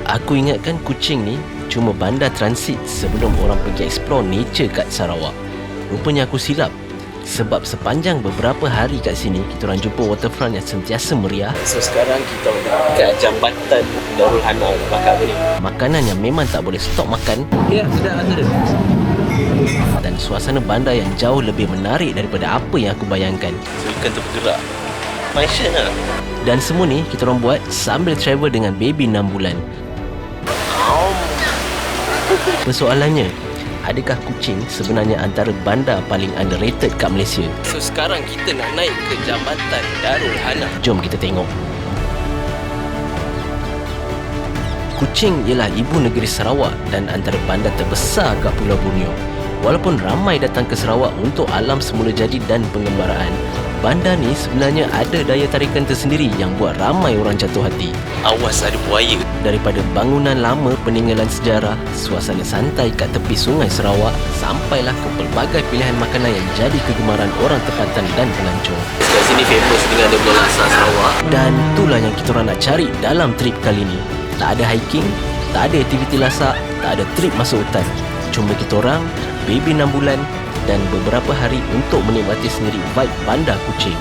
Aku ingatkan Kuching ni cuma bandar transit sebelum orang pergi explore nature kat Sarawak. Rupanya aku silap. Sebab sepanjang beberapa hari kat sini, kita orang jumpa waterfront yang sentiasa meriah. So sekarang kita dekat jambatan Darul Hana bakar ni. Makanan yang memang tak boleh stop makan. Ya, sudah ada. Dan suasana bandar yang jauh lebih menarik daripada apa yang aku bayangkan. So ikan tu bergerak. Fashion lah. Dan semua ni kita orang buat sambil travel dengan baby 6 bulan. Persoalannya, adakah Kuching sebenarnya antara bandar paling underrated kat Malaysia? So sekarang kita nak naik ke jambatan Darul Hana. Jom kita tengok. Kuching ialah ibu negeri Sarawak dan antara bandar terbesar kat Pulau Borneo. Walaupun ramai datang ke Sarawak untuk alam semula jadi dan pengembaraan, bandar ni sebenarnya ada daya tarikan tersendiri yang buat ramai orang jatuh hati. Awas ada buaya. Daripada bangunan lama peninggalan sejarah, suasana santai kat tepi sungai Sarawak, sampailah ke pelbagai pilihan makanan yang jadi kegemaran orang tempatan dan pelancong. Kat sini famous dengan dia punya laksa Sarawak. Dan itulah yang kita orang nak cari dalam trip kali ni. Tak ada hiking, tak ada aktiviti lasak, tak ada trip masuk hutan. Cuma kita orang, baby 6 bulan dan beberapa hari untuk menikmati sendiri vibe bandar Kuching.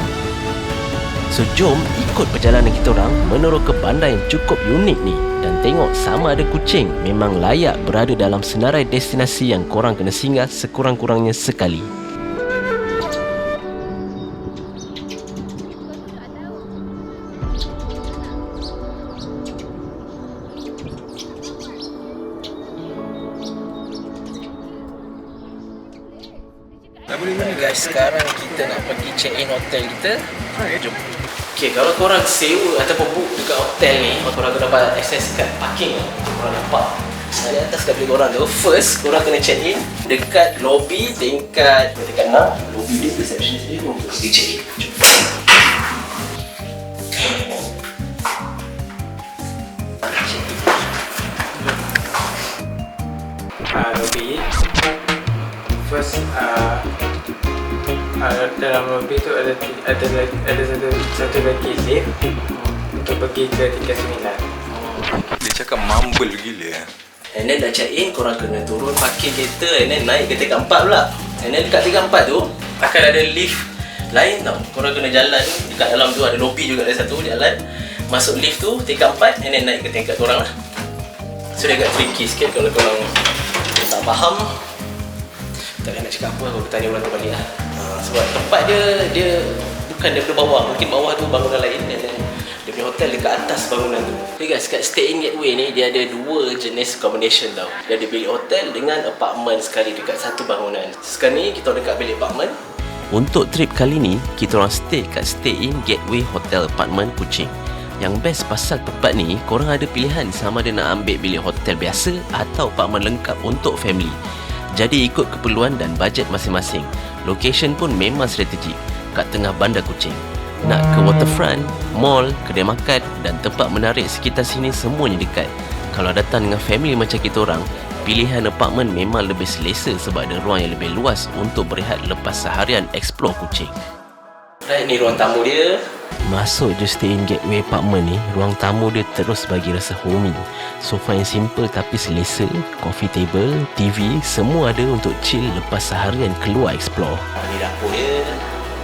So jom ikut perjalanan kita orang menurut ke bandar yang cukup unik ni dan tengok sama ada Kuching memang layak berada dalam senarai destinasi yang korang kena singgah sekurang-kurangnya sekali. Guys, sekarang kita nak pergi check in hotel kita. Jom. Okay, kalau korang sewa ataupun book dekat hotel ni, korang akan dapat akses kat parking. Korang nampak di atas dah beli korang tu. First, korang kena check in dekat lobby tingkat 6. Lobby dia receptionist dia untuk pergi check in. Jom. Lobby. First, dalam lobby tu ada satu lagi lift untuk pergi ke tingkat 9. Dia cakap mumble gila. And then dah check in, korang kena turun parking kereta and then naik ke tingkat 4 pula. And then dekat tingkat 4 tu akan ada lift lain tau. Korang kena jalan dekat dalam tu, ada lobby juga ada satu, jalan masuk lift tu tingkat 4 and then naik ke tingkat korang lah. So dia agak tricky sikit kalau korang tak faham. Tak nak cakap apa, aku tanya orang tu balik lah. Sebab tempat dia bukan daripada bawah. Mungkin bawah tu bangunan lain dan dia punya hotel dekat atas bangunan tu. Okay guys, kat Stay In Gateway ni dia ada dua jenis accommodation tau. Dia ada bilik hotel dengan apartment sekali dekat satu bangunan. Sekarang ni kita dekat bilik apartment. Untuk trip kali ni, kita orang stay kat Stay In Gateway Hotel Apartment Kuching. Yang best pasal tempat ni, korang ada pilihan sama ada nak ambil bilik hotel biasa atau apartment lengkap untuk family. Jadi ikut keperluan dan bajet masing-masing. Location pun memang strategik kat tengah bandar Kuching. Nak ke waterfront, mall, kedai makan dan tempat menarik sekitar sini semuanya dekat. Kalau datang dengan family macam kita orang, pilihan apartmen memang lebih selesa sebab ada ruang yang lebih luas untuk berehat lepas seharian explore Kuching. Right, ni ruang tamu dia. Masuk je Stay In Gateway Apartment ni, ruang tamu dia terus bagi rasa homey. Sofa yang simple tapi selesa, coffee table, TV, semua ada untuk chill lepas seharian keluar explore. Ni dapur dia.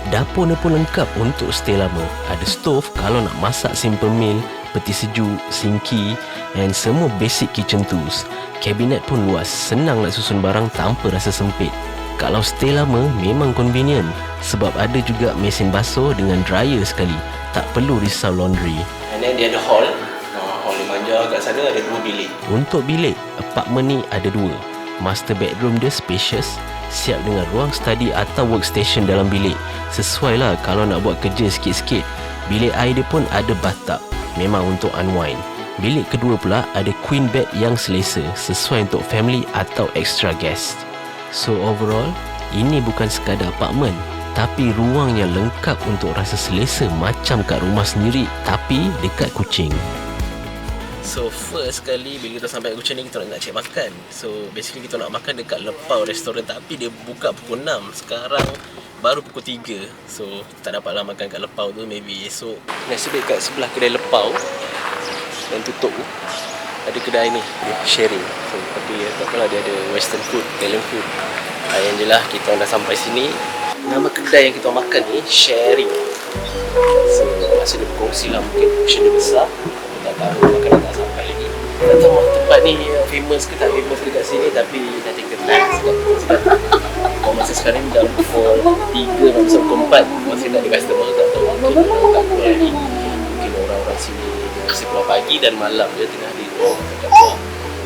Dapur ni pun lengkap untuk stay lama. Ada stove kalau nak masak simple meal, peti sejuk, sinki and semua basic kitchen tools. Kabinet pun luas, senang nak susun barang tanpa rasa sempit. Kalau stay lama memang convenient sebab ada juga mesin basuh dengan dryer sekali. Tak perlu risau laundry. And then dia ada hall. Hall yang manja kat sana ada 2 bilik. Untuk bilik, apartment ni ada 2. Master bedroom dia spacious, siap dengan ruang study atau workstation dalam bilik. Sesuai lah kalau nak buat kerja sikit-sikit. Bilik air dia pun ada bathtub, memang untuk unwind. Bilik kedua pula ada queen bed yang selesa, sesuai untuk family atau extra guest. So overall, ini bukan sekadar apartmen, tapi ruang yang lengkap untuk rasa selesa macam kat rumah sendiri tapi dekat Kuching. So first kali bila kita sampai Kuching ni, kita nak cek makan. So basically kita nak makan dekat Lepau restoran, tapi dia buka pukul 6. Sekarang baru pukul 3. So tak dapatlah makan kat Lepau tu, maybe esok. Nasib baik kat sebelah kedai Lepau dan tutup. ada kedai ni sharing. So, tapi tak apalah, dia ada western food, Italian food. Yang je lah, kita dah sampai sini. Nama kedai yang kita makan ni sharing. So masa dia berkongsi lah, mungkin portion dia besar. Tak tahu makanan tak sampai lagi. Tak tahu tempat ni famous ke tak famous dekat sini, tapi nanti kenal sedap. Kalau masa sekarang ni dah pukul 3 sampai pukul 4, masih tak ada customer. Tak tahu mungkin orang tak keluar lagi. Mungkin orang-orang sini mesti keluar pagi dan malam dia tengah hari tu dekat luar.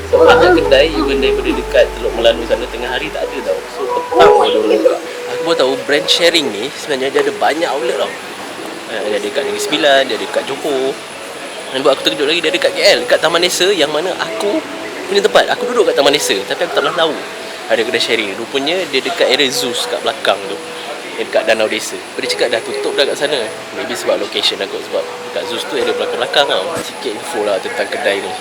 So banyak kedai even daripada dekat Teluk Melanu sana tengah hari tak ada tau. So petang baru orang buka. Aku baru tahu brand sharing ni sebenarnya dia ada banyak outlet tau. Dia ada dekat Negeri Sembilan, dia ada dekat Johor. Dan buat aku terkejut lagi, dia ada dekat KL, dekat Taman Nesa, yang mana aku punya tempat. Aku duduk kat Taman Nesa, tapi aku tak pernah tahu ada kedai sharing. Rupanya dia dekat area Zeus kat belakang tu, dekat Danau Desa. Dia cakap dah tutup dah kat sana. Maybe sebab location aku, sebab dekat Zeus tu area belakang-belakang tau. Sikit info lah tentang kedai ni.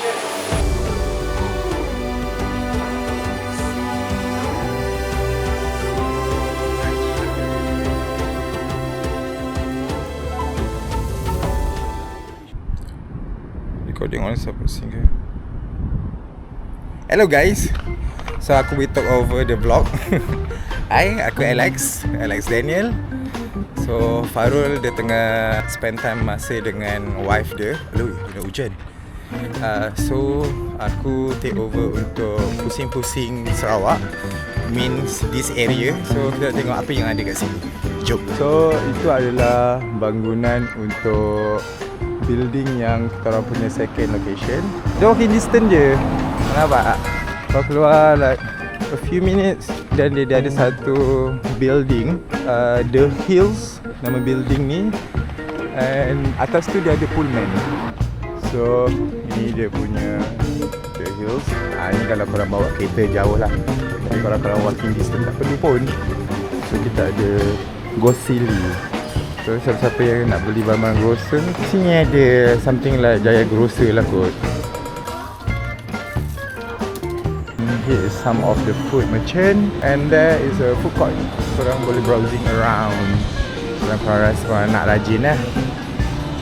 Recording on sampai sini. Hello guys. So aku will talk over the vlog. Hi, aku Alex Daniel. So Farul dia tengah spend time masa dengan wife dia. Aduh, kena hujan. So aku take over untuk pusing-pusing Sarawak, means this area. So kita tengok apa yang ada kat sini. Jom. So itu adalah bangunan untuk building yang kita orang punya second location. Dia walking distance je. Nampak? Kau keluar like a few minutes dan dia ada satu building, The Hills nama building ni, and atas tu dia ada Pullman. So ni dia punya The Hills. Ni kalau korang bawa kereta jauh lah, tapi kalau korang walking distance tak perlu pun. So kita ada Gosili. So siapa-siapa yang nak beli barang-barang grocer, sini ada something like Jaya Grocer lah kot. Here is some of the food merchant, and there is a food court. Korang boleh browsing around. Korang rasa korang nak rajin lah.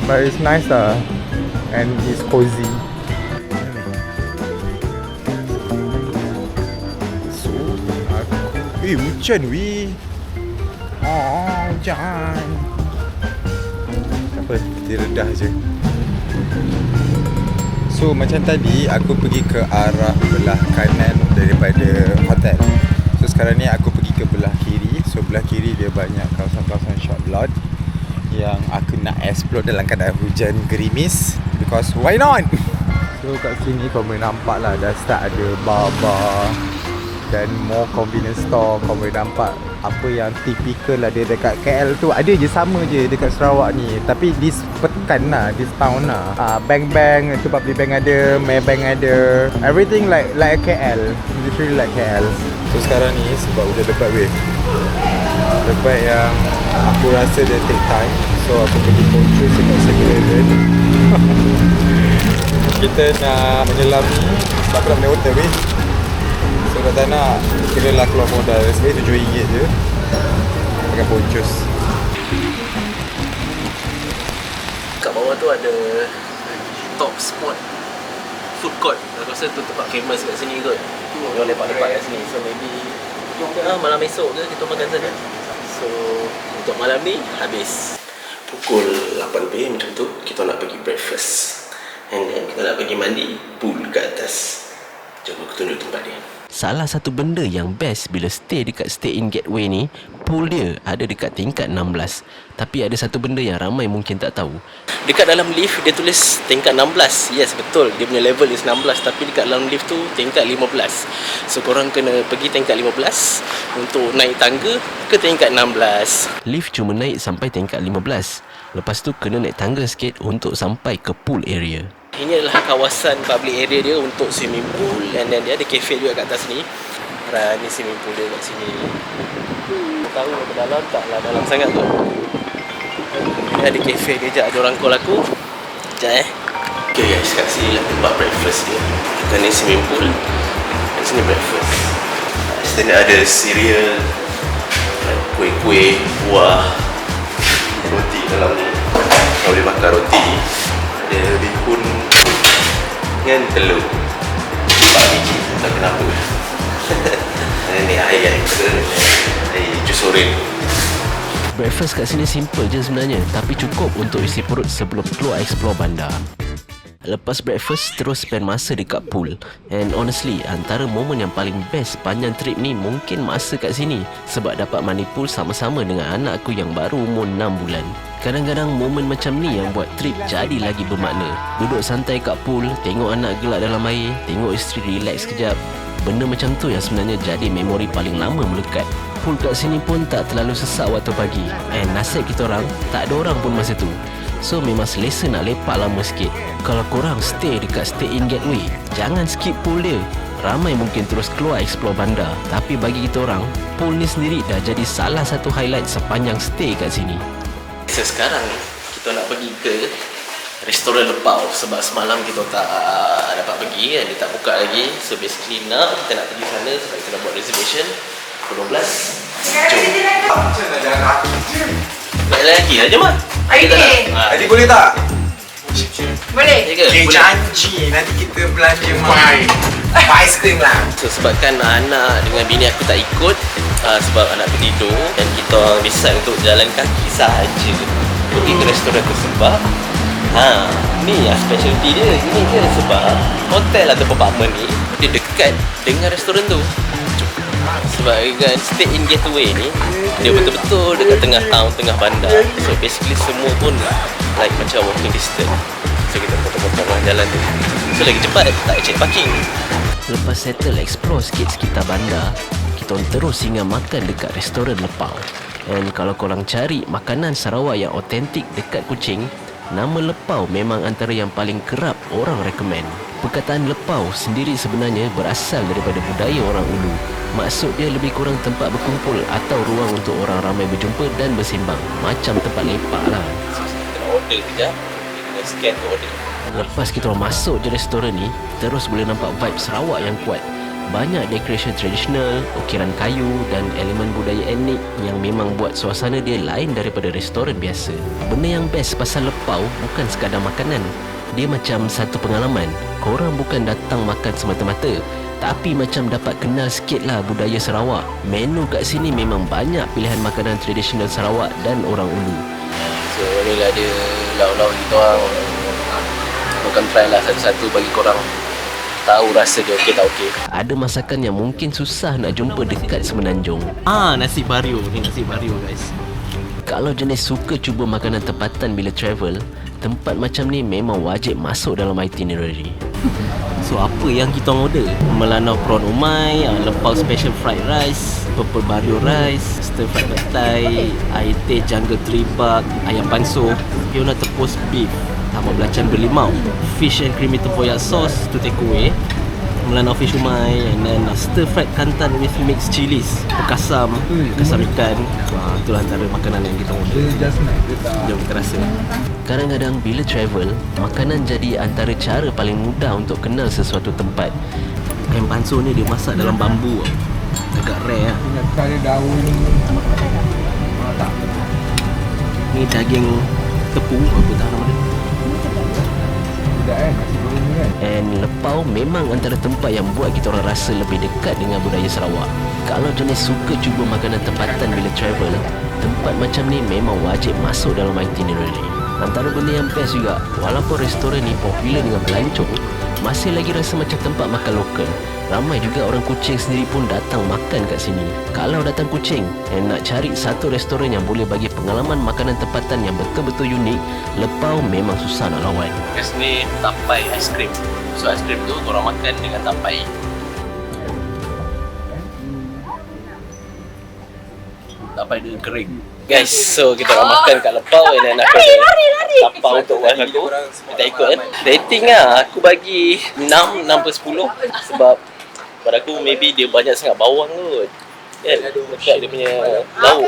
But it's nice lah, and it's cozy. So hujan weh. Hujan. Apa, dia redah je. So macam tadi aku pergi ke arah belah kanan daripada hotel. So sekarang ni aku pergi ke belah kiri. So belah kiri dia banyak kawasan-kawasan shop lot yang aku nak explore dalam keadaan hujan gerimis, because why not? So kat sini kau boleh nampak lah, dah start ada bar-bar dan more convenience store. Kau boleh nampak apa yang typical lah dia dekat KL tu ada je, sama je dekat Sarawak ni, tapi this pekan lah, this town lah. Bank-bank, tempat beli bank ada, Maybank ada, everything like KL, literally like KL. So sekarang ni sebab hujan lebat weh, lebat yang aku rasa dia take time. So aku pergi control dekat 7-Eleven. Kita nak menyelami sebab aku nak beli hotel weh. So kalau tak nak, kira lah keluar modal. Sebenarnya RM7 je pakai poncus. Kat bawah tu ada top spot food court. Aku rasa tu tempat famous kat sini kot. Orang lepak-lepak kat sini. So maybe malam esok ke kita makan sana. So untuk malam ni habis pukul 8 PM macam tu, kita nak pergi breakfast, and then kita nak pergi mandi pool kat atas. Jom aku tunjuk tempat dia. Salah satu benda yang best bila stay dekat Stay In Gateway ni, pool dia ada dekat tingkat 16. Tapi ada satu benda yang ramai mungkin tak tahu. Dekat dalam lift dia tulis tingkat 16. Yes, betul, dia punya level is 16. Tapi dekat dalam lift tu tingkat 15. So korang kena pergi tingkat 15 untuk naik tangga ke tingkat 16. Lift cuma naik sampai tingkat 15. Lepas tu kena naik tangga sikit untuk sampai ke pool area. Ini adalah kawasan public area dia untuk swimming pool, and then dia ada cafe juga kat atas ni. Ni swimming pool dia kat sini. Tahu ke dalam tak lah, dalam sangat tu. Ni ada cafe dia, sekejap ada orang call aku. Sekejap Okay guys, kat sini lah tempat breakfast dia. Kat ni swimming pool, kat sini breakfast. Sini ada cereal, kuih-kuih, buah, roti dalam ni. Kau boleh makan roti. Ada bihun dengan telur. 4 biji, tak kenapa. Ni air yang kita air jus oren. Breakfast kat sini simple je sebenarnya, tapi cukup untuk isi perut sebelum keluar explore bandar. Lepas breakfast, terus spend masa dekat pool. And honestly, antara momen yang paling best panjang trip ni mungkin masa kat sini, sebab dapat mandi pool sama-sama dengan anak aku yang baru umur 6 bulan. Kadang-kadang momen macam ni yang buat trip jadi lagi bermakna. Duduk santai kat pool, tengok anak gelak dalam air, tengok isteri relax kejap. Benda macam tu yang sebenarnya jadi memori paling lama melekat. Pool kat sini pun tak terlalu sesak waktu pagi. And nasib kita orang, tak ada orang pun masa tu. So memang selesa nak lepak lama sikit. Kalau korang stay dekat stay-in gateway, jangan skip pool dia. Ramai mungkin terus keluar explore bandar, tapi bagi kita orang, pool ni sendiri dah jadi salah satu highlight sepanjang stay kat sini. So sekarang kita nak pergi ke restoran Lepau sebab semalam kita tak dapat pergi kan, dia tak buka lagi. So basically kita nak pergi sana sebab kita nak buat reservation pukul 12. Jom. Tak ada lagi lah, jom lah. Adik boleh tak? Boleh. Ya ke? Okay, Boleh. janji nanti kita belanja main aiskrim lah. So sebabkan anak dengan bini aku tak ikut sebab anak aku tidur, dan kita orang decide untuk jalan kaki sahaja pergi ke restoran tu sebab ni specialty dia. Ini je sebab hotel atau apartment ni dia dekat dengan restoran tu. Sebab kan stay in gateway ni dia betul-betul dekat tengah town, tengah bandar. So basically semua pun like macam walking distance. So kita potong-potong jalan tu. So lagi cepat, tak check parking. Lepas settle explore sikit sekitar bandar, kita orang terus singgah makan dekat restoran Lepau. And kalau korang cari makanan Sarawak yang otentik dekat Kuching, nama Lepau memang antara yang paling kerap orang recommend. Perkataan Lepau sendiri sebenarnya berasal daripada budaya orang Ulu. Maksud dia lebih kurang tempat berkumpul atau ruang untuk orang ramai berjumpa dan bersimbang. Macam tempat lepak lah. So kita nak order kejap, kita kena scan tu order. Lepas kita orang masuk je restoran ni, terus boleh nampak vibe Sarawak yang kuat. Banyak decoration tradisional, ukiran kayu dan elemen budaya etnik yang memang buat suasana dia lain daripada restoran biasa. Benda yang best pasal Lepau bukan sekadar makanan. Dia macam satu pengalaman. Korang bukan datang makan semata-mata, tapi macam dapat kenal sikit lah budaya Sarawak. Menu kat sini memang banyak pilihan makanan tradisional Sarawak dan orang Ulu. So ni lah dia lauk-lauk kita orang. Bukan try lah satu-satu bagi korang tahu rasa dia okey tak okey. Ada masakan yang mungkin susah nak jumpa dekat Semenanjung. Nasi bario. Ni nasi bario guys. Kalau jenis suka cuba makanan tempatan bila travel, tempat macam ni memang wajib masuk dalam itinerary. So apa yang kita order? Melanau prawn umai, Lepau special fried rice, purple bario rice, stir fried petai, air teh jungle tree bark, ayam panso, Fiona tepus beef, tambah belacan berlimau, fish and creamy tempoyak sauce to take away, melanau fish umai, and then stir fried kantan with mixed chilies, bekasam ikan. Itulah antara makanan yang kita order. Jom kita rasa. Kadang-kadang bila travel, makanan jadi antara cara paling mudah untuk kenal sesuatu tempat. Ayam panso ni dia masak dalam bambu. Agak rare lah. Ni daging tepung, apa tak nama dia? And Lepau memang antara tempat yang buat kita orang rasa lebih dekat dengan budaya Sarawak. Kalau jenis suka cuba makanan tempatan bila travel, tempat macam ni memang wajib masuk dalam itinerary. Antara benda yang best juga, walaupun restoran ni popular dengan pelancong, masih lagi rasa macam tempat makan lokal. Ramai juga orang Kuching sendiri pun datang makan kat sini. Kalau datang Kuching dan nak cari satu restoran yang boleh bagi pengalaman makanan tempatan yang betul-betul unik, Lepau memang susah nak lawan. Kat sini tapai aiskrim. So aiskrim tu korang makan dengan tapai. Tapai dia kering. Guys, so kita nak makan kat Lepau dan aku ada tapau untuk wife aku. Kita ikut kan. Rating lah, aku bagi 6/10 sebab pada aku maybe dia banyak sangat bawang kot. Kan? Dekat dia punya lauk.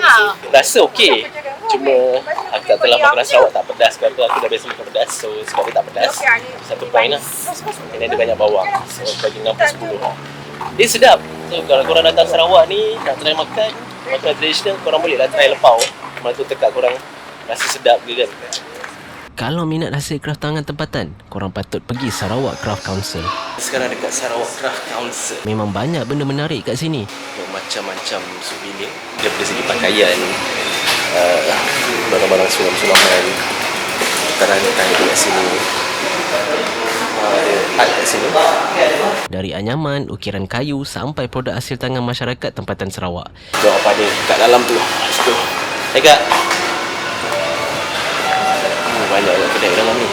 Rasa okey. Cuma aku tak terlalu makan rasa awak tak pedas ke apa. Aku dah biasa makan pedas. So sebab dia tak pedas, 1 point lah. And then dia banyak bawang. So bagi 6/10 lah. Dia sedap. So kalau korang datang Sarawak ni nak try makan makanan tradisional, korang boleh lah try Lepau. Mana tu tekak korang rasa sedap ke kan. Kalau minat hasil craft tangan tempatan, korang patut pergi Sarawak Craft Council. Sekarang dekat Sarawak Craft Council, Memang banyak benda menarik kat sini. macam-macam souvenir daripada segi pakaian, barang-barang sulam-sulaman, tangan-tangan dekat sini, ada art kat sini. Dari anyaman, ukiran kayu sampai produk hasil tangan masyarakat tempatan Sarawak. Tengok apa ada kat dalam tu. Let's go. Hai Kak. Banyak kedai dalam ni.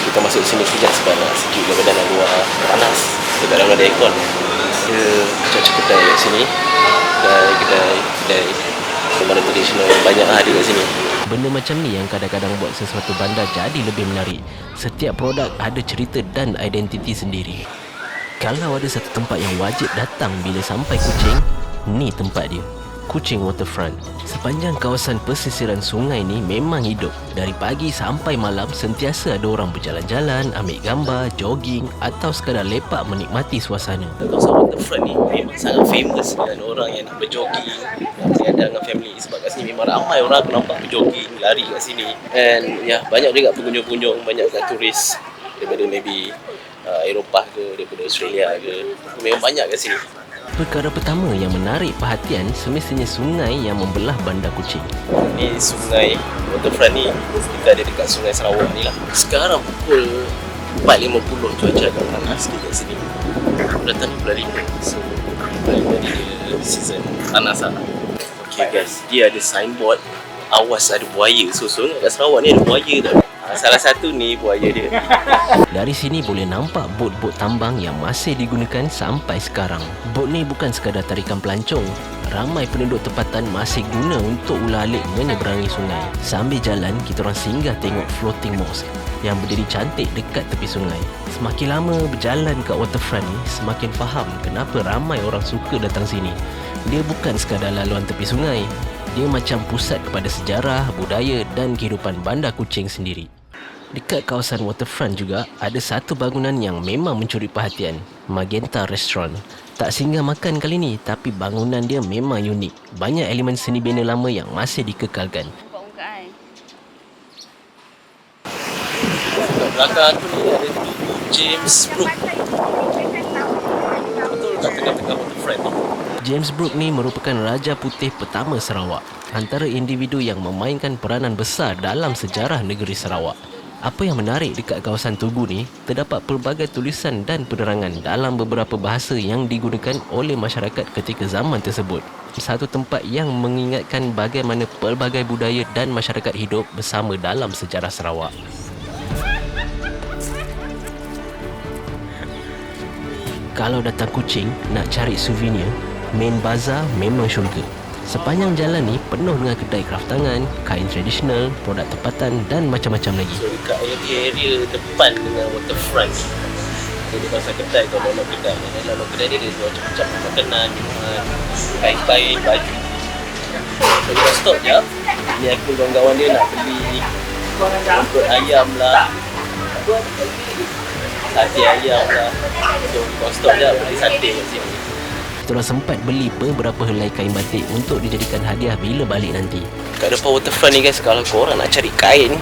Kita masuk sini sekejap sebab nak sejuk je badan, nak luar panas. Dekat dalam ada aircon. Dia macam kedai kat sini. Kedai mana tradisional banyak ada kat sini. Benda macam ni yang kadang-kadang buat sesuatu bandar jadi lebih menarik. Setiap produk ada cerita dan identiti sendiri. Kalau ada satu tempat yang wajib datang bila sampai Kuching, ni tempat dia. Kuching Waterfront. Sepanjang kawasan pesisiran sungai ni memang hidup. Dari pagi sampai malam sentiasa ada orang berjalan-jalan, ambil gambar, jogging atau sekadar lepak menikmati suasana. Kawasan Waterfront ni memang sangat famous dengan orang yang nak berjogging, yang ada dengan family. Sebab kat sini memang ramai orang aku nampak berjogging, lari kat sini. And banyak juga pengunjung-pengunjung, banyak juga turis daripada maybe Eropah ke, daripada Australia ke. Memang banyak kat sini. Perkara pertama yang menarik perhatian semestinya sungai yang membelah bandar Kuching. Ni sungai Waterfront ni, kita ada dekat sungai Sarawak ni lah. Sekarang pukul 4.50, cuaca agak panas sikit kat sini. Datang ni bulan 5, so bulan 5 ni dia season panas lah. Okay guys, dia ada signboard awas ada buaya. So kat Sarawak ni ada buaya tau. Salah satu ni buaya dia. Dari sini boleh nampak bot-bot tambang yang masih digunakan sampai sekarang. Bot ni bukan sekadar tarikan pelancong. Ramai penduduk tempatan masih guna untuk ular-alik menyeberangi sungai. Sambil jalan, kita orang singgah tengok floating mosque yang berdiri cantik dekat tepi sungai. Semakin lama berjalan kat waterfront ni, semakin faham kenapa ramai orang suka datang sini. Dia bukan sekadar laluan tepi sungai. Dia macam pusat kepada sejarah, budaya dan kehidupan bandar Kuching sendiri. Dekat kawasan waterfront juga ada satu bangunan yang memang mencuri perhatian, Magenta Restaurant. Tak singgah makan kali ni, tapi bangunan dia memang unik. Banyak elemen seni bina lama yang masih dikekalkan. Kat belakang aku ni ada James Brook. Betul kat tengah-tengah waterfront ni. James Brook ni merupakan Raja Putih pertama Sarawak, antara individu yang memainkan peranan besar dalam sejarah negeri Sarawak. Apa yang menarik dekat kawasan Tugu ni, terdapat pelbagai tulisan dan penerangan dalam beberapa bahasa yang digunakan oleh masyarakat ketika zaman tersebut. Satu tempat yang mengingatkan bagaimana pelbagai budaya dan masyarakat hidup bersama dalam sejarah Sarawak. Kalau datang Kuching nak cari souvenir, main bazar memang syurga. Sepanjang jalan ni penuh dengan kedai kraft tangan, kain tradisional, produk tempatan dan macam-macam lagi. So dekat area depan dengan waterfront ni, ada kawasan kedai, kalau nak kedai. Dalam kedai dia ada macam-macam makanan, minuman, kain-kain, baju. So kita stop je. Ni aku kawan-kawan dia nak beli rumput ayam lah, sate ayam lah. So kita stop je beli sate kat sini. Kita orang sempat beli beberapa helai kain batik untuk dijadikan hadiah bila balik nanti. Kat depan waterfront ni guys, kalau korang nak cari kain,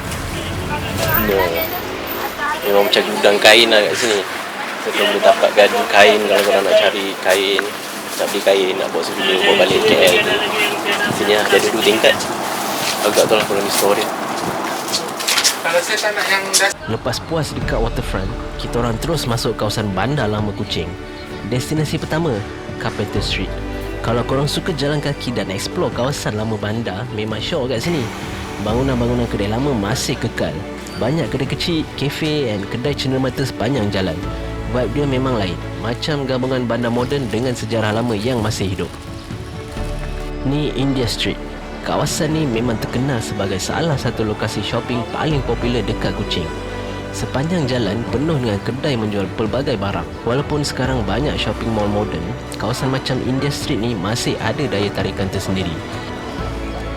memang macam gudang kain lah kat sini. So korang boleh dapat gadu kain kalau korang nak cari kain, nak beli kain, nak bawa souvenir, bawa balik KL tu. Sini lah, dia ada 2 tingkat. Agak tu lah korang ni store dia. Kalau saya tak nak yang dah Lepas puas dekat waterfront, kita orang terus masuk kawasan bandar lama Kuching. Destinasi pertama, Carpenter Street. Kalau korang suka jalan kaki dan explore kawasan lama bandar, memang syok kat sini. Bangunan-bangunan kedai lama masih kekal. Banyak kedai kecil, kafe dan kedai cenderamata sepanjang jalan. Vibe dia memang lain, macam gabungan bandar moden dengan sejarah lama yang masih hidup. Ni India Street. Kawasan ni memang terkenal sebagai salah satu lokasi shopping paling popular dekat Kuching. Sepanjang jalan penuh dengan kedai menjual pelbagai barang. Walaupun sekarang banyak shopping mall moden, kawasan macam India Street ni masih ada daya tarikan tersendiri.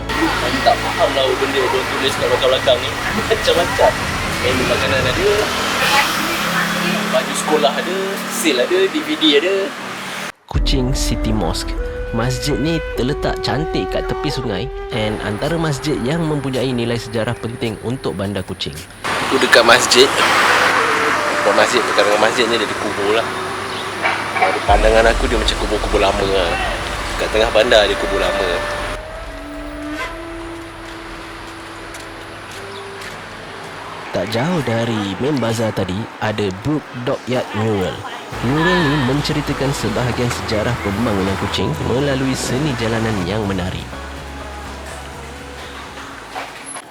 Aku tak faham lah benda yang tulis kat belakang-belakang ni. Macam-macam. Menu makanan ada, baju sekolah ada, sale ada, DVD ada. Kuching City Mosque. Masjid ni terletak cantik kat tepi sungai and antara masjid yang mempunyai nilai sejarah penting untuk Bandar Kuching. Aku dekat masjid. Bukan masjid, kadang-kadang masjid ni dia kubur lah. Dari pandangan aku dia macam kubur-kubur lama lah. Kat tengah bandar dia kubur lama. Tak jauh dari main bazar tadi ada Brook Dockyard Mural. Mural ni menceritakan sebahagian sejarah pembangunan Kuching melalui seni jalanan yang menarik.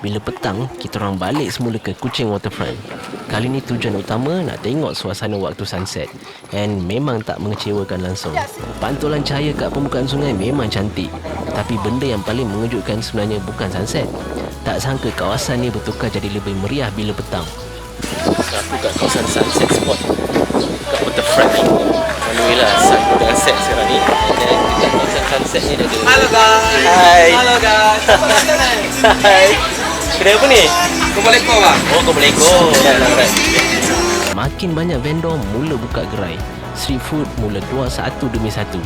Bila petang, kita orang balik semula ke Kuching Waterfront. Kali ni tujuan utama nak tengok suasana waktu sunset. And memang tak mengecewakan langsung. Pantulan cahaya kat permukaan sungai memang cantik. Tapi benda yang paling mengejutkan sebenarnya bukan sunset. Tak sangka kawasan ni bertukar jadi lebih meriah bila petang. Aku kat kawasan sunset spot kat Waterfront ni. Alhamdulillah, sun dah set sekarang ni. Dan dekat kawasan sunset ni dia ada. Halo guys. Hai. Halo guys. Hai. Kedai apa ni? Kau boleh kau bang? Oh, kau boleh go. Alright. Makin banyak vendor mula buka gerai. Street food mula keluar satu demi satu.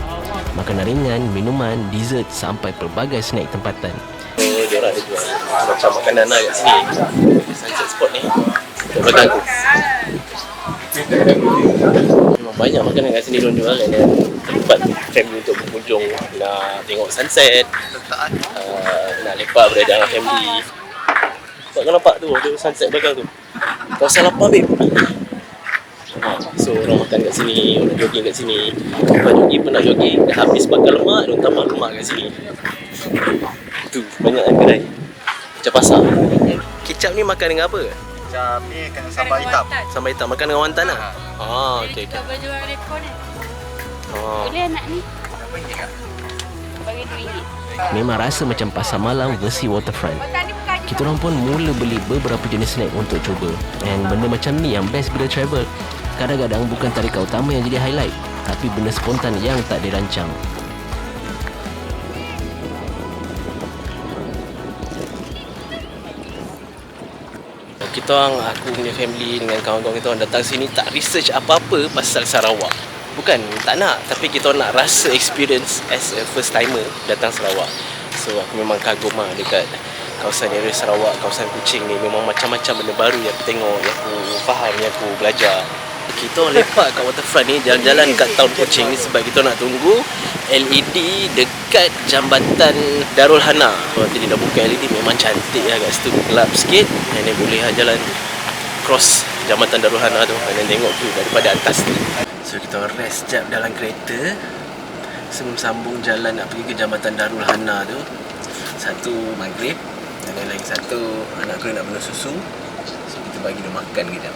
Makanan ringan, minuman, dessert sampai pelbagai snack tempatan. Oh, dia orang ada jual macam makanan lah kat sini. Sunset spot ni. Dekat belakang aku. Memang banyak makanan kat sini diorang jual. Dan tempat family untuk berkunjung, nak tengok sunset, nak lepak berada dengan family. Tak kau nampak tu, ada sunset belakang tu. Kawasan lapar babe. So orang makan kat sini, orang jogging kat sini. Orang jogging pernah jogging, dah habis bakar lemak, dia tambah lemak kat sini. Tu, banyak kan kedai. Macam pasar. Kicap ni makan dengan apa? Macam ni kena sambal hitam. Sambal hitam, makan dengan wantan lah? Okey. Kita berjual rekod ni. Boleh anak ni? Bagi RM2. Memang rasa macam pasar malam versi Waterfront. Kita orang pun mula beli beberapa jenis snack untuk cuba. And benda macam ni yang best bila travel. Kadang-kadang bukan tarikan utama yang jadi highlight, tapi benda spontan yang tak dirancang. Kita orang, aku punya family dengan kawan-kawan kita orang datang sini tak research apa-apa pasal Sarawak. Bukan tak nak, tapi kita nak rasa experience as a first timer datang Sarawak. So aku memang kagum lah dekat kawasan area Sarawak, kawasan Kuching ni. Memang macam-macam benda baru yang aku tengok, yang aku faham, yang aku belajar. Kita orang lepak kat Waterfront ni, jalan-jalan kat town Kuching ni sebab kita nak tunggu LED dekat jambatan Darul Hana. Kalau tadi dah buka LED, memang cantik lah kat situ, gelap sikit. Dan dia boleh lah jalan cross jambatan Darul Hana tu dan tengok view daripada atas ni. So kita orang rest sekejap dalam kereta sebelum sambung jalan nak pergi ke jambatan Darul Hana tu. Satu maghrib dan yang lagi satu anak aku nak minum susu. So kita bagi dia makan kejap.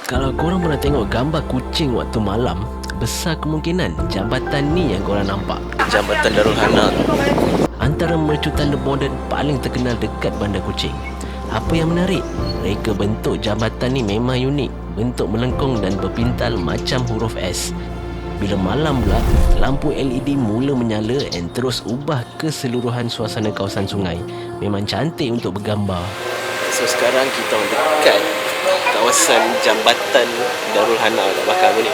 Kalau korang pernah tengok gambar kucing waktu malam, besar kemungkinan jambatan ni yang korang nampak. Jambatan Darul Hana tu. Antara mercu tanda moden paling terkenal dekat Bandar Kuching. Apa yang menarik? Reka bentuk jambatan ni memang unik. Bentuk melengkung dan berpintal macam huruf S. Bila malam pula, lampu LED mula menyala dan terus ubah keseluruhan suasana kawasan sungai. Memang cantik untuk bergambar. So sekarang kita dekat kawasan jambatan Darul Hana kat belakang ni.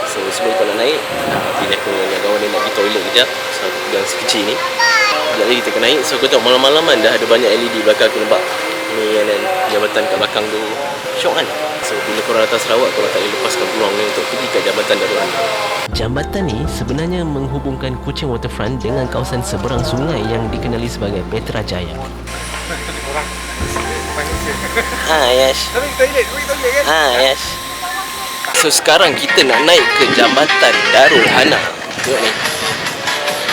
So sebelum kau nak naik, bila aku dengan kawan ni nak pergi toilet kejap. So aku pegang si kecil ni. Sekejap lagi kita akan naik. So aku tengok malam-malaman dah ada banyak LED belakang aku nampak. Ni kan jambatan kat belakang tu. Syok kan? So bila korang datang Sarawak, korang tak boleh lepaskan peluang ni untuk pergi ke jambatan Darul Hana. Jambatan ni sebenarnya menghubungkan Kuching Waterfront dengan kawasan seberang sungai yang dikenali sebagai Petra Jaya. Yes. Yes. So sekarang kita nak naik ke jambatan Darul Hana. Tengok ni.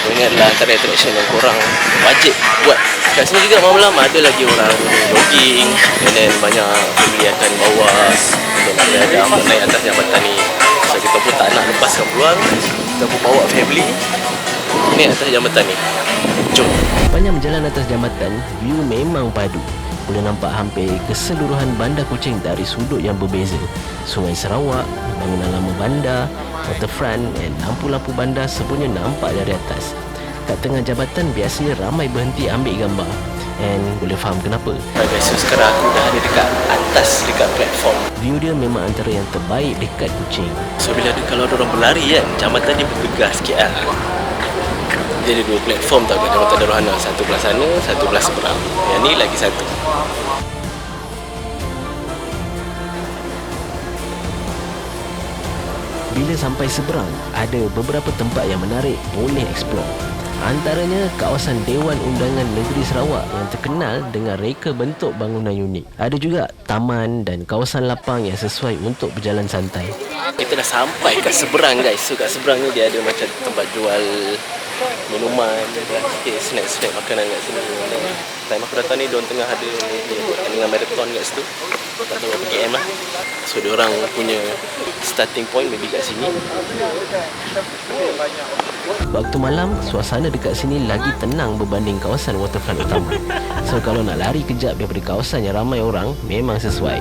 Ingatlah antara attraction yang korang wajib buat. Kat sini juga malam-malam ada lagi orang jogging. And then banyak family akan bawa untuk nak berada untuk naik atas jambatan ni. So kita pun tak nak lepaskan peluang. Kita pun bawa family naik atas jambatan ni. Jom. Sepanjang berjalan atas jambatan, view memang padu. Boleh nampak hampir keseluruhan Bandar Kuching dari sudut yang berbeza. Sungai Sarawak, bangunan lama bandar, waterfront dan lampu-lampu bandar semuanya nampak dari atas. Kat tengah jambatan biasanya ramai berhenti ambil gambar. And boleh faham kenapa. Guys, so sekarang aku dah ada dekat atas, dekat platform. View dia memang antara yang terbaik dekat Kuching. So bila kalau ada orang berlari kan, jambatan dia bergegar sikit lah. Dia ada 2 platform tau kat Jambatan Darul Hana. Satu belah sana, satu belah seberang. Yang ni lagi satu. Bila sampai seberang, ada beberapa tempat yang menarik boleh explore. Antaranya kawasan Dewan Undangan Negeri Sarawak yang terkenal dengan reka bentuk bangunan unik. Ada juga taman dan kawasan lapang yang sesuai untuk berjalan santai. Kita dah sampai kat seberang guys. So kat seberang ni dia ada macam tempat jual minuman, ada sikit snack-snack makanan kat sini. Time aku datang ni, diorang tengah ada pertandingan marathon kat situ. Tak tahu berapa KM lah. So diorang punya starting point maybe kat sini. Waktu malam, suasana dekat sini lagi tenang berbanding kawasan waterfront utama. So kalau nak lari kejap daripada kawasan yang ramai orang, memang sesuai.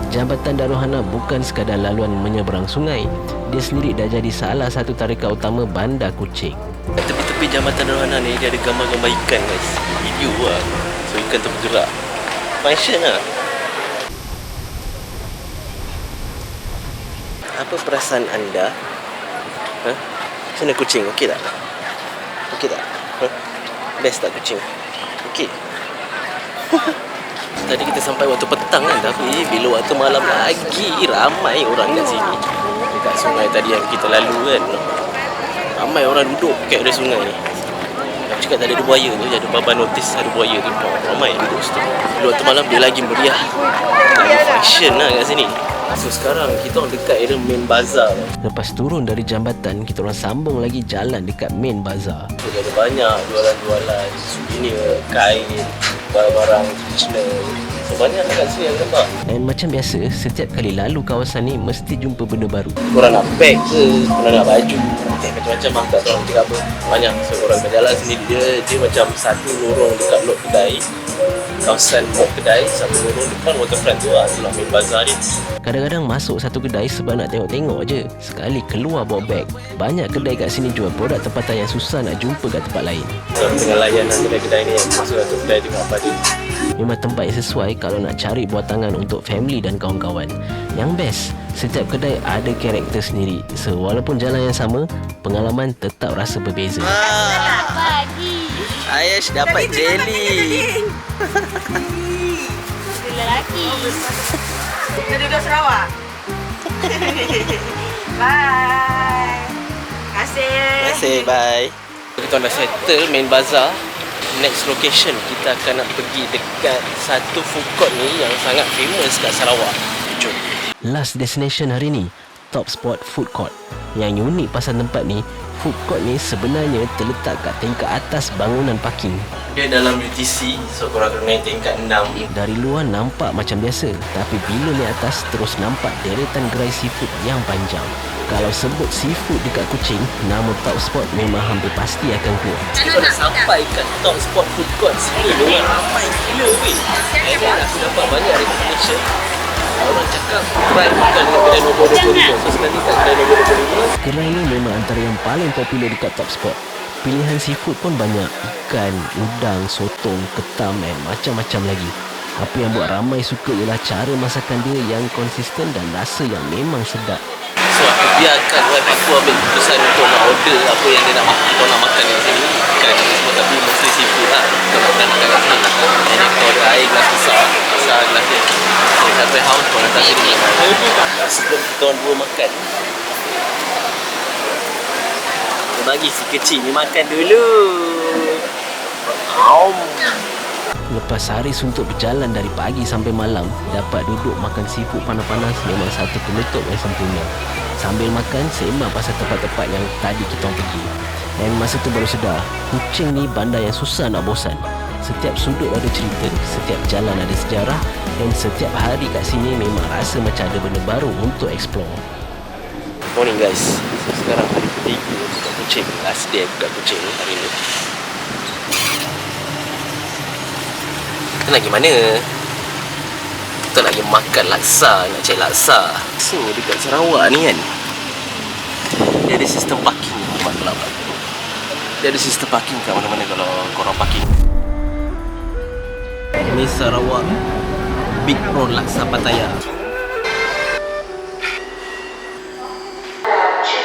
Jambatan Darul Hana bukan sekadar laluan menyeberang sungai. Dia sendiri dah jadi salah satu tarikan utama Bandar Kuching. Kat tepi-tepi Jambatan Darul Hana ni, dia ada gambar-gambar ikan guys. Video lah. So ikan tu bergerak. Function lah. Apa perasaan anda? Macam mana kucing? Okey tak? Okey tak? Best tak kucing? Okey. Tadi kita sampai waktu petang kan, tapi bila waktu malam lagi ramai orang kat sini. Dekat sungai tadi yang kita lalu kan, ramai orang duduk kat ada sungai ni. Aku cakap tadi ada buaya tu, ada baban notis ada buaya tu. Ramai duduk situ. Bila waktu malam dia lagi meriah. Lagi function lah kat sini. So sekarang kita orang dekat area main bazar. Lepas turun dari jambatan, kita orang sambung lagi jalan dekat main bazar. So ada banyak jualan-jualan souvenir, kain, barang-barang tradisional. So banyak kat sini yang nampak. Dan macam biasa, setiap kali lalu kawasan ni mesti jumpa benda baru. Korang nak beg ke, korang nak baju, macam-macam lah, tak tahu orang cakap apa. Banyak. So korang berjalan sendiri, dia macam satu lorong dekat blok kedai, kawasan blok kedai, satu lorong depan waterfront tu lah. Itulah main bazar ni. Kadang-kadang masuk satu kedai sebab nak tengok-tengok je. Sekali keluar bawa beg. Banyak kedai kat sini jual produk tempatan yang susah nak jumpa kat tempat lain. So tengah layan lah kedai-kedai ni, masuk satu kedai tengok apa dia. Memang tempat yang sesuai kalau nak cari buat tangan untuk family dan kawan-kawan. Yang best, setiap kedai ada karakter sendiri. So walaupun jalan yang sama, pengalaman tetap rasa berbeza. Pagi. Aish dapat jelly. Lelaki. Kita duduk Sarawak. Bye. Terima kasih. Terima kasih, bye. Kita dah settle main bazar. Next location kita akan nak pergi dekat satu food court ni yang sangat famous kat Sarawak. Jom. Last destination hari ni, Top Spot Food Court. Yang unik pasal tempat ni, food court ni sebenarnya terletak kat tingkat atas bangunan parking. Dia dalam UTC, so korang kena naik tingkat 6. Dari luar nampak macam biasa, tapi bila naik atas terus nampak deretan gerai seafood yang panjang. Kalau sebut seafood dekat Kuching, nama Top Spot memang hampir pasti akan keluar. Kita dah sampai kat Top Spot Food Court sini. Diorang ramai gila weh. And then aku dapat banyak recommendation. Orang cakap try makan dekat kedai nombor 25. So sekali kat kedai nombor 25. Gerai ni memang antara yang paling popular dekat Top Spot. Pilihan seafood pun banyak. Ikan, udang, sotong, ketam dan macam-macam lagi. Apa yang buat ramai suka ialah cara masakan dia yang konsisten dan rasa yang memang sedap. So aku biarkan wife aku ambil keputusan untuk nak order apa yang dia nak makan. Kita nak makan kat sini. Bukan semua tapi mostly seafood lah. Kita nak makan kat sini. And kita order air gelas besar. Besar gelas dia. So sampai house pun datang sini. Sebelum kita orang dua makan, dia bagi si kecil ni makan dulu. Lepas hari suntuk berjalan dari pagi sampai malam, dapat duduk makan seafood panas-panas memang satu penutup yang sempurna. Sambil makan, sembang pasal tempat-tempat yang tadi kita orang pergi. Dan masa tu baru sedar, Kuching ni bandar yang susah nak bosan. Setiap sudut ada cerita, setiap jalan ada sejarah, dan setiap hari kat sini memang rasa macam ada benda baru untuk explore. Morning guys. So sekarang hari ketiga dekat Kuching. Last day dekat Kuching hari ni. Kita nak pergi mana? Kita nak pergi makan laksa. Nak cari laksa. So dekat Sarawak ni kan, dia ada sistem parking tempat kelab. Dia ada sistem parking kat mana-mana kalau korang parking. Ini Sarawak Big Prawn Laksa Pattaya.